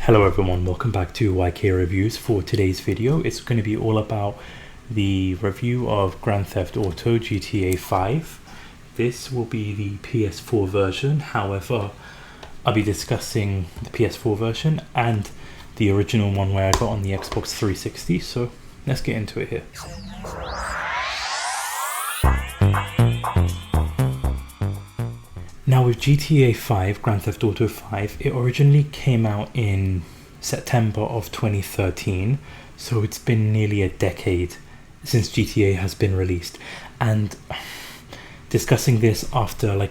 Hello everyone, welcome back to YK Reviews. For today's video, it's going to be all about the review of Grand Theft Auto GTA 5. This will be the PS4 version, however, I'll be discussing the PS4 version and the original one where I got on the Xbox 360, so let's get into it here. Now with GTA 5, Grand Theft Auto 5, it originally came out in September of 2013, so it's been nearly a decade since GTA has been released. And discussing this after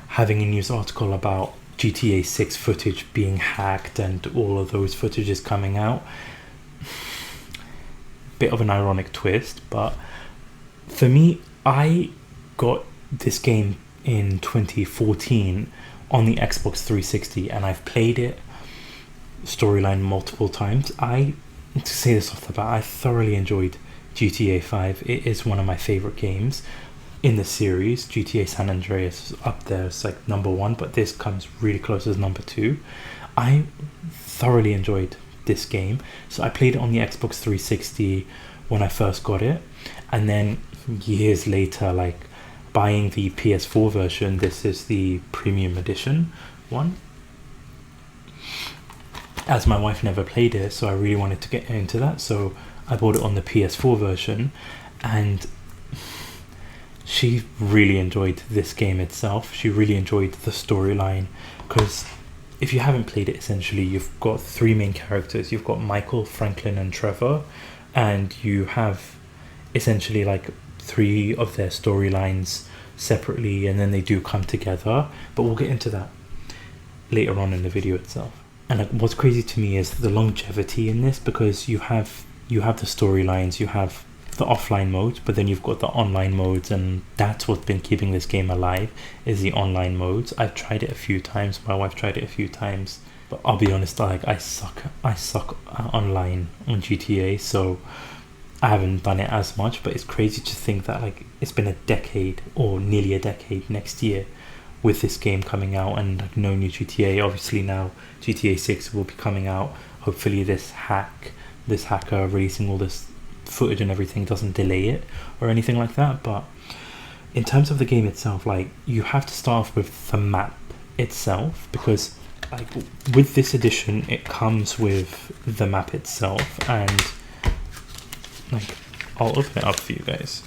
having a news article about GTA 6 footage being hacked and all of those footages coming out, bit of an ironic twist, but for me, I got this game in 2014 on the Xbox 360 and I've played it storyline multiple times. To say this off the bat, I thoroughly enjoyed GTA 5. It is one of my favorite games in the series. GTA San Andreas is up there, it's like number one, but this comes really close as number two. I thoroughly enjoyed this game, so I played it on the Xbox 360 when I first got it, and then years later, buying the PS4 version. This is the premium edition one, as my wife never played it, so I really wanted to get into that, so I bought it on the PS4 version, and she really enjoyed this game itself. She really enjoyed the storyline, because if you haven't played it, essentially you've got three main characters. You've got Michael, Franklin and Trevor, and you have essentially three of their storylines separately, and then they do come together, but we'll get into that later on in the video itself. And what's crazy to me is the longevity in this, because you have the storylines, you have the offline modes, but then you've got the online modes, and that's what's been keeping this game alive, is the online modes. I've tried it a few times, my wife tried it a few times, but I'll be honest, I suck online on GTA, so I haven't done it as much. But it's crazy to think that it's been a decade, or nearly a decade next year, with this game coming out, and no new GTA. Obviously now GTA 6 will be coming out. Hopefully this hacker releasing all this footage and everything doesn't delay it or anything like that. But in terms of the game itself, you have to start off with the map itself, because with this edition it comes with the map itself, and I'll open it up for you guys.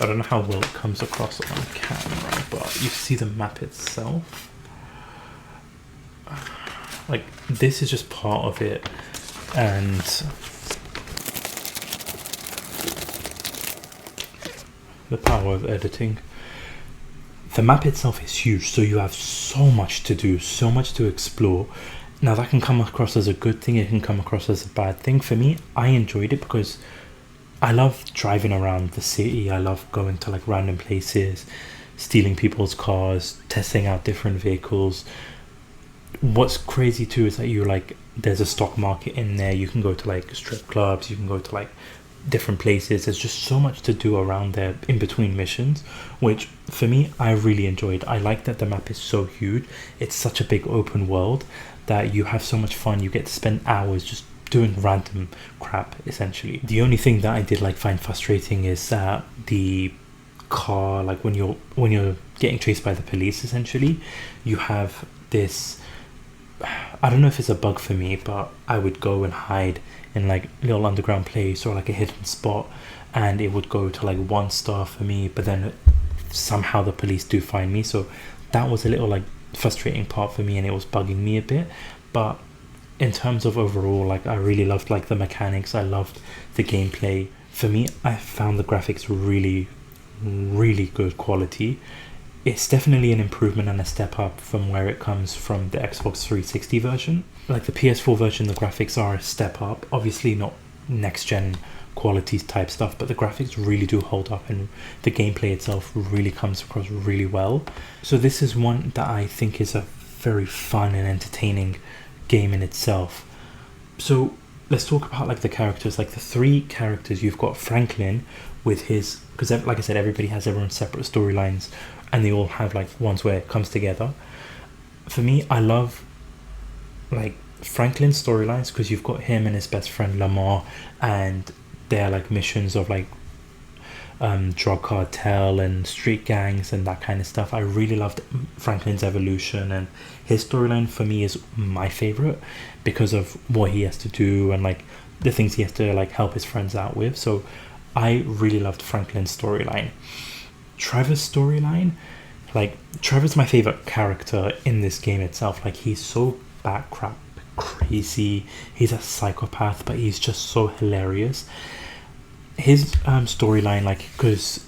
I don't know how well it comes across on camera, but you see the map itself. This is just part of it, and the power of editing. The map itself is huge, so you have so much to do, so much to explore. Now that can come across as a good thing, it can come across as a bad thing. For me, I enjoyed it because I love driving around the city. I love going to random places, stealing people's cars, testing out different vehicles. What's crazy too is that there's a stock market in there. You can go to strip clubs, you can go to different places. There's just so much to do around there in between missions, which for me I really enjoyed. I like that the map is so huge. It's such a big open world that you have so much fun. You get to spend hours just doing random crap, essentially. The only thing that I did find frustrating is that the car, when you're getting chased by the police, essentially you have this, I don't know if it's a bug for me, but I would go and hide in a little underground place or a hidden spot, and it would go to 1 star for me, but then somehow the police do find me. So that was a little frustrating part for me, and it was bugging me a bit. But in terms of overall, I really loved the mechanics. I loved the gameplay. For me, I found the graphics really, really good quality. It's definitely an improvement and a step up from where it comes from the Xbox 360 version. The PS4 version, the graphics are a step up. Obviously not next gen quality type stuff, but the graphics really do hold up, and the gameplay itself really comes across really well. So this is one that I think is a very fun and entertaining game in itself. So let's talk about like the characters, like the three characters. You've got Franklin with his, because like I said, everybody has their own separate storylines, and they all have like ones where it comes together. For me, I love like Franklin's storylines because you've got him and his best friend Lamar, and they're like missions of like drug cartel and street gangs and that kind of stuff. I really loved Franklin's evolution, and his storyline for me is my favorite because of what he has to do and like the things he has to like help his friends out with. So I really loved Franklin's storyline. Trevor's storyline, like Trevor's my favorite character in this game itself. Like he's so crap crazy, he's a psychopath, but he's just so hilarious. His storyline, like, because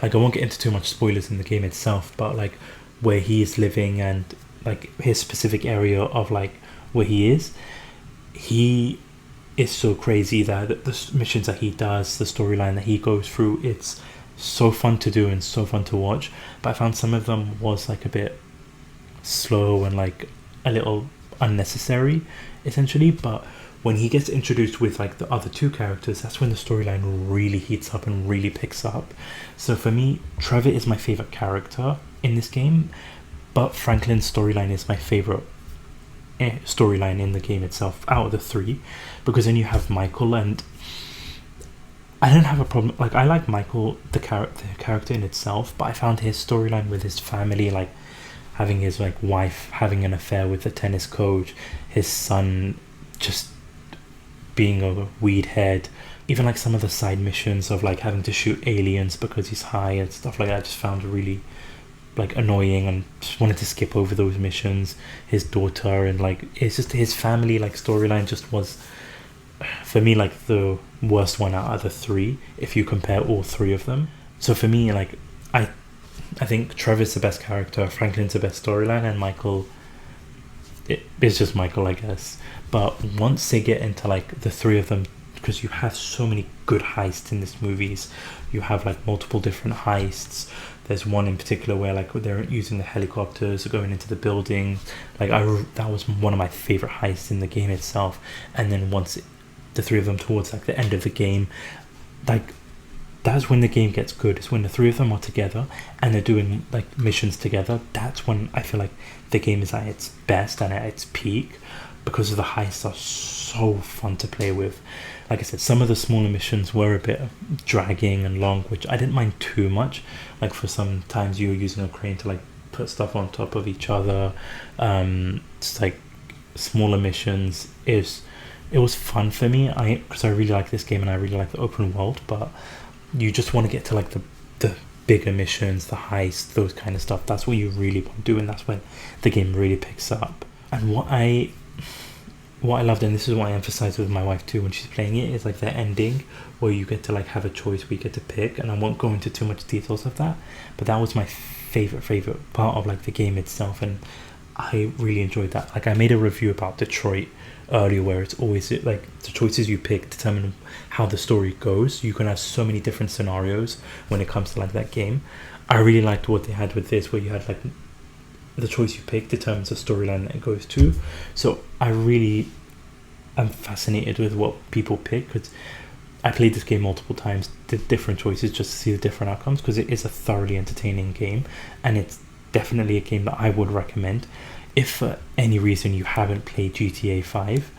like I won't get into too much spoilers in the game itself, but like where he is living and like his specific area of like where he is so crazy that the missions that he does, the storyline that he goes through, it's so fun to do and so fun to watch. But I found some of them was like a bit slow and like a little unnecessary essentially. But when he gets introduced with like the other two characters, that's when the storyline really heats up and really picks up. So for me, Trevor is my favorite character in this game, but Franklin's storyline is my favorite storyline in the game itself out of the three, because then you have Michael, and I don't have a problem, like I like Michael the character in itself, but I found his storyline with his family, like having his like wife having an affair with the tennis coach, his son just being a weed head, even like some of the side missions of like having to shoot aliens because he's high and stuff like that, I just found really like annoying and just wanted to skip over those missions. His daughter and like it's just his family like storyline just was for me like the worst one out of the three if you compare all three of them. So for me, like I think Trevor's the best character, Franklin's the best storyline, and Michael, it's just Michael, I guess. But once they get into like the three of them, because you have so many good heists in these movies, you have like multiple different heists. There's one in particular where like they're using the helicopters going into the building, like that was one of my favorite heists in the game itself. And then once the three of them towards like the end of the game, like that's when the game gets good. It's when the three of them are together and they're doing like missions together. That's when I feel like the game is at its best and at its peak, because of the heists are so fun to play with. Like I said, some of the smaller missions were a bit dragging and long, which I didn't mind too much. Like for some times you were using a crane to like put stuff on top of each other. It's like smaller missions. It was fun for me, because I really like this game and I really like the open world, but you just want to get to like the bigger missions, the heist, those kind of stuff. That's what you really want to do, and that's when the game really picks up. And what I loved, and this is what I emphasized with my wife too when she's playing it, is like the ending where you get to like have a choice where you get to pick, and I won't go into too much details of that, but that was my favorite part of like the game itself, and I really enjoyed that. Like I made a review about Detroit earlier where it's always like the choices you pick determine how the story goes. You can have so many different scenarios when it comes to like that game. I really liked what they had with this, where you had like the choice you pick determines the storyline that it goes to. So I really am fascinated with what people pick, because I played this game multiple times, did different choices just to see the different outcomes, because it is a thoroughly entertaining game, and it's definitely a game that I would recommend. If for any reason you haven't played GTA 5,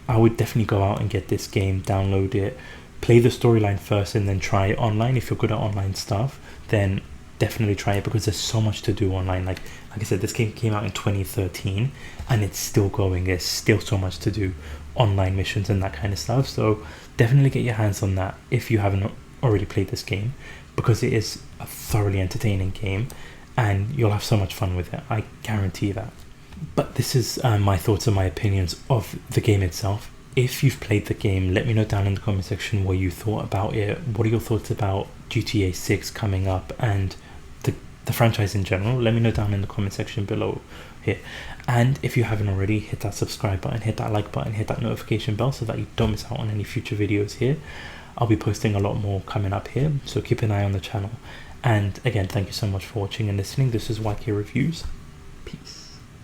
I would definitely go out and get this game, download it, play the storyline first, and then try it online. If you're good at online stuff, then definitely try it, because there's so much to do online. Like I said, this game came out in 2013 and it's still going. There's still so much to do, online missions and that kind of stuff. So definitely get your hands on that if you haven't already played this game, because it is a thoroughly entertaining game and you'll have so much fun with it, I guarantee that. But this is my thoughts and my opinions of the game itself. If you've played the game, let me know down in the comment section what you thought about it. What are your thoughts about GTA 6 coming up and the franchise in general? Let me know down in the comment section below here. And if you haven't already, hit that subscribe button, hit that like button, hit that notification bell so that you don't miss out on any future videos here. I'll be posting a lot more coming up here, so keep an eye on the channel. And again, thank you so much for watching and listening. This is YK Reviews. Peace.